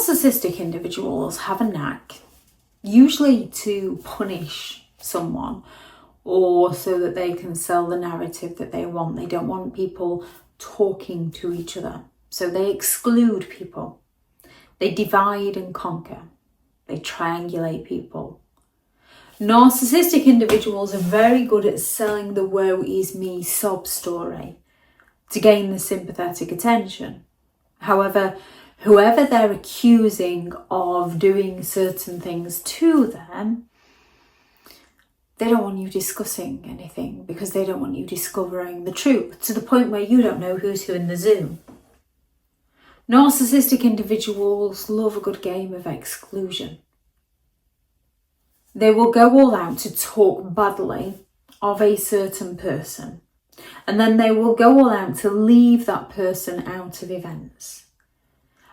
Narcissistic individuals have a knack, usually to punish someone or so that they can sell the narrative that they want. They don't want people talking to each other. So they exclude people. They divide and conquer. They triangulate people. Narcissistic individuals are very good at selling the woe is me sob story to gain the sympathetic attention. However, whoever they're accusing of doing certain things to them, they don't want you discussing anything because they don't want you discovering the truth to the point where you don't know who's who in the zoo. Narcissistic individuals love a good game of exclusion. They will go all out to talk badly of a certain person, and then they will go all out to leave that person out of events.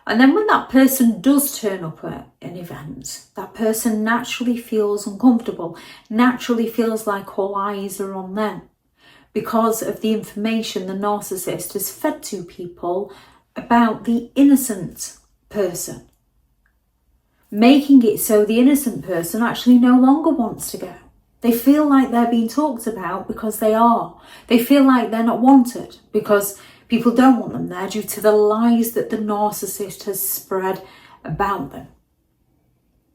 And then when that person does turn up at an event, that person naturally feels uncomfortable, naturally feels like all eyes are on them because of the information the narcissist has fed to people about the innocent person, making it so the innocent person actually no longer wants to go. They feel like they're being talked about because they are. They feel like they're not wanted because people don't want them there due to the lies that the narcissist has spread about them.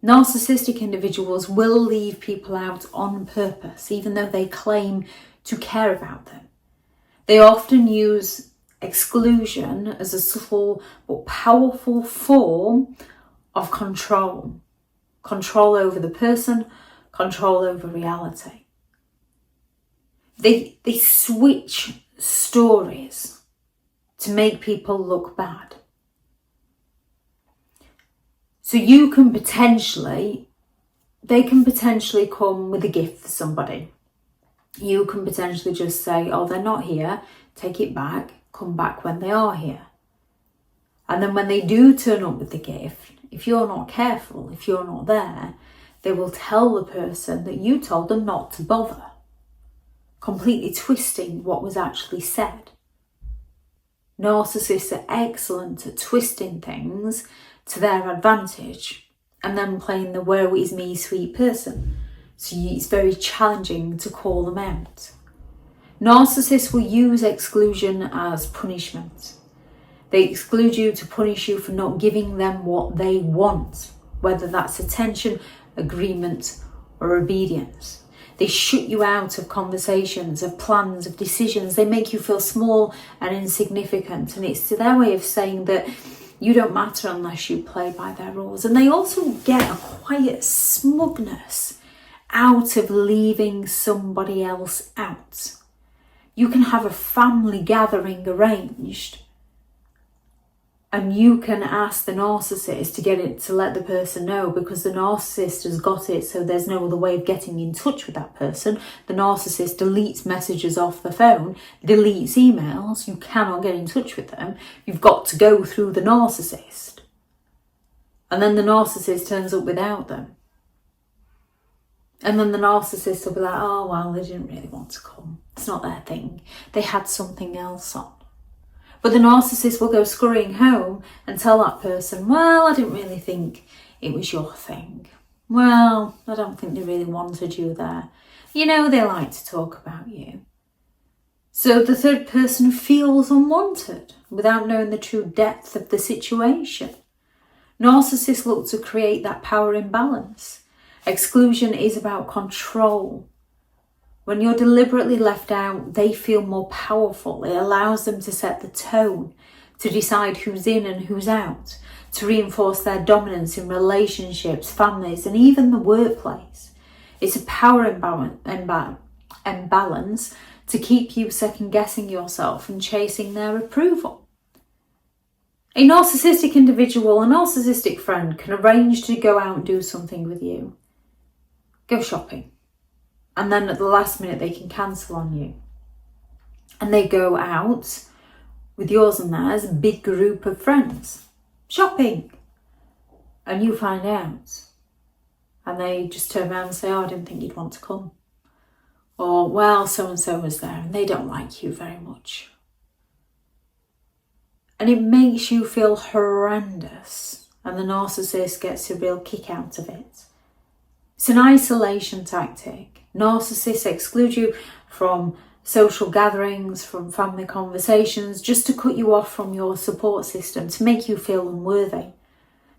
Narcissistic individuals will leave people out on purpose, even though they claim to care about them. They often use exclusion as a subtle but powerful form of control. Control over the person, control over reality. They switch stories to make people look bad. So they can potentially come with a gift for somebody. You can potentially just say, oh, they're not here, take it back, come back when they are here. And then when they do turn up with the gift, if you're not careful, if you're not there, they will tell the person that you told them not to bother, completely twisting what was actually said. Narcissists are excellent at twisting things to their advantage and then playing the woe is me sweet person. So it's very challenging to call them out. Narcissists will use exclusion as punishment. They exclude you to punish you for not giving them what they want, whether that's attention, agreement, or obedience. They shut you out of conversations, of plans, of decisions. They make you feel small and insignificant. And it's their way of saying that you don't matter unless you play by their rules. And they also get a quiet smugness out of leaving somebody else out. You can have a family gathering arranged and you can ask the narcissist to get it to let the person know because the narcissist has got it so there's no other way of getting in touch with that person. The narcissist deletes messages off the phone, deletes emails, you cannot get in touch with them. You've got to go through the narcissist. And then the narcissist turns up without them. And then the narcissist will be like, oh, well, they didn't really want to come. It's not their thing. They had something else on. But the narcissist will go scurrying home and tell that person, well, I didn't really think it was your thing. Well, I don't think they really wanted you there. You know, they like to talk about you. So the third person feels unwanted without knowing the true depth of the situation. Narcissists look to create that power imbalance. Exclusion is about control. When you're deliberately left out, they feel more powerful. It allows them to set the tone, to decide who's in and who's out, to reinforce their dominance in relationships, families, and even the workplace. It's a power imbalance to keep you second-guessing yourself and chasing their approval. A narcissistic individual, a narcissistic friend, can arrange to go out and do something with you. Go shopping. And then at the last minute they can cancel on you. And they go out with yours and theirs, a big group of friends, shopping. And you find out. And they just turn around and say, oh, I didn't think you'd want to come. Or, well, so-and-so was there and they don't like you very much. And it makes you feel horrendous and the narcissist gets a real kick out of it. It's an isolation tactic. Narcissists exclude you from social gatherings, from family conversations, just to cut you off from your support system, to make you feel unworthy.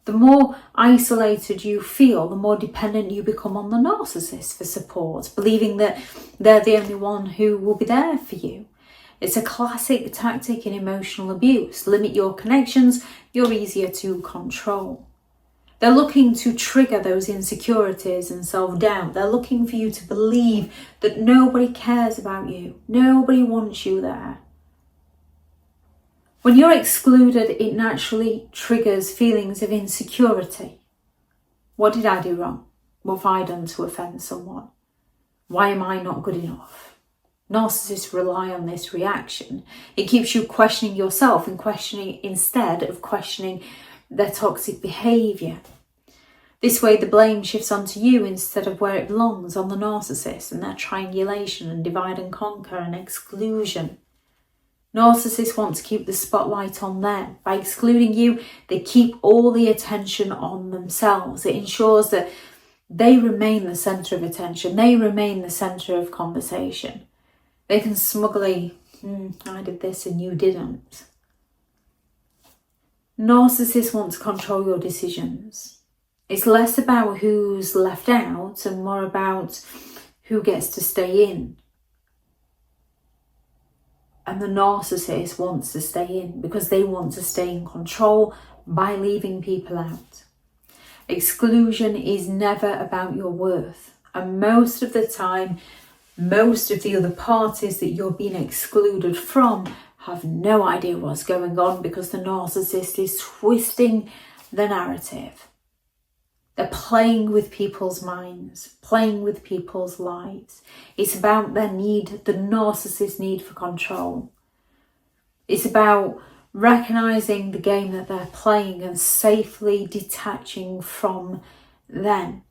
The more isolated you feel, the more dependent you become on the narcissist for support, believing that they're the only one who will be there for you. It's a classic tactic in emotional abuse. Limit your connections, you're easier to control. They're looking to trigger those insecurities and self-doubt. They're looking for you to believe that nobody cares about you. Nobody wants you there. When you're excluded, it naturally triggers feelings of insecurity. What did I do wrong? What have I done to offend someone? Why am I not good enough? Narcissists rely on this reaction. It keeps you questioning yourself and questioning instead of questioning their toxic behaviour. This way the blame shifts onto you instead of where it belongs, on the narcissist, and their triangulation and divide and conquer and exclusion. Narcissists want to keep the spotlight on them. By excluding you, they keep all the attention on themselves. It ensures that they remain the centre of attention. They remain the centre of conversation. They can smugly, I did this and you didn't. Narcissists want to control your decisions. It's less about who's left out and more about who gets to stay in. And the narcissist wants to stay in because they want to stay in control by leaving people out. Exclusion is never about your worth. And most of the time, most of the other parties that you're being excluded from have no idea what's going on because the narcissist is twisting the narrative. They're playing with people's minds, playing with people's lives. It's about their need, the narcissist's need for control. It's about recognizing the game that they're playing and safely detaching from them.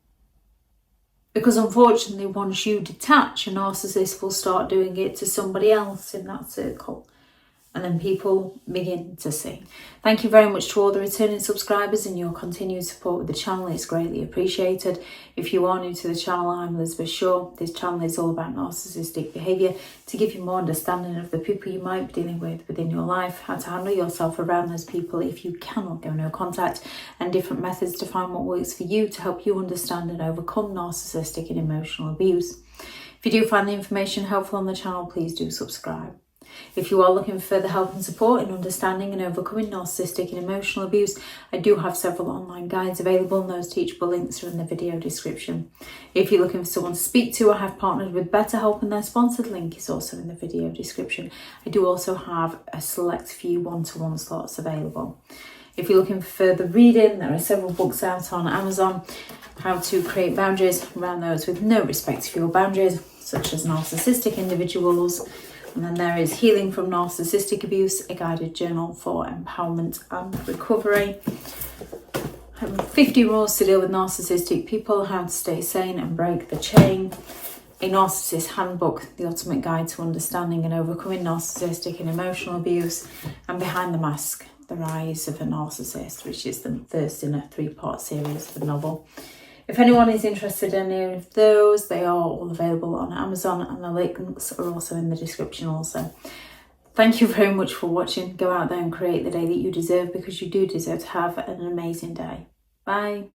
Because unfortunately, once you detach, a narcissist will start doing it to somebody else in that circle. And then people begin to see. Thank you very much to all the returning subscribers and your continued support with the channel. It's greatly appreciated. If you are new to the channel, I'm Elizabeth Shaw. This channel is all about narcissistic behaviour to give you more understanding of the people you might be dealing with within your life, how to handle yourself around those people if you cannot go no contact, and different methods to find what works for you to help you understand and overcome narcissistic and emotional abuse. If you do find the information helpful on the channel, please do subscribe. If you are looking for further help and support in understanding and overcoming narcissistic and emotional abuse, I do have several online guides available, and those teachable links are in the video description. If you're looking for someone to speak to, I have partnered with BetterHelp, and their sponsored link is also in the video description. I do also have a select few one-to-one slots available. If you're looking for further reading, there are several books out on Amazon. How to create boundaries around those with no respect for your boundaries, such as Narcissistic Individuals. And then there is Healing from Narcissistic Abuse, a guided journal for empowerment and recovery. 50 rules to deal with narcissistic people, how to stay sane and break the chain. A Narcissists Handbook, the ultimate guide to understanding and overcoming narcissistic and emotional abuse. And Behind the Mask, the rise of a narcissist, which is the first in a 3-part series of the novel. If anyone is interested in any of those, they are all available on Amazon, and the links are also in the description also. Thank you very much for watching. Go out there and create the day that you deserve, because you do deserve to have an amazing day. Bye.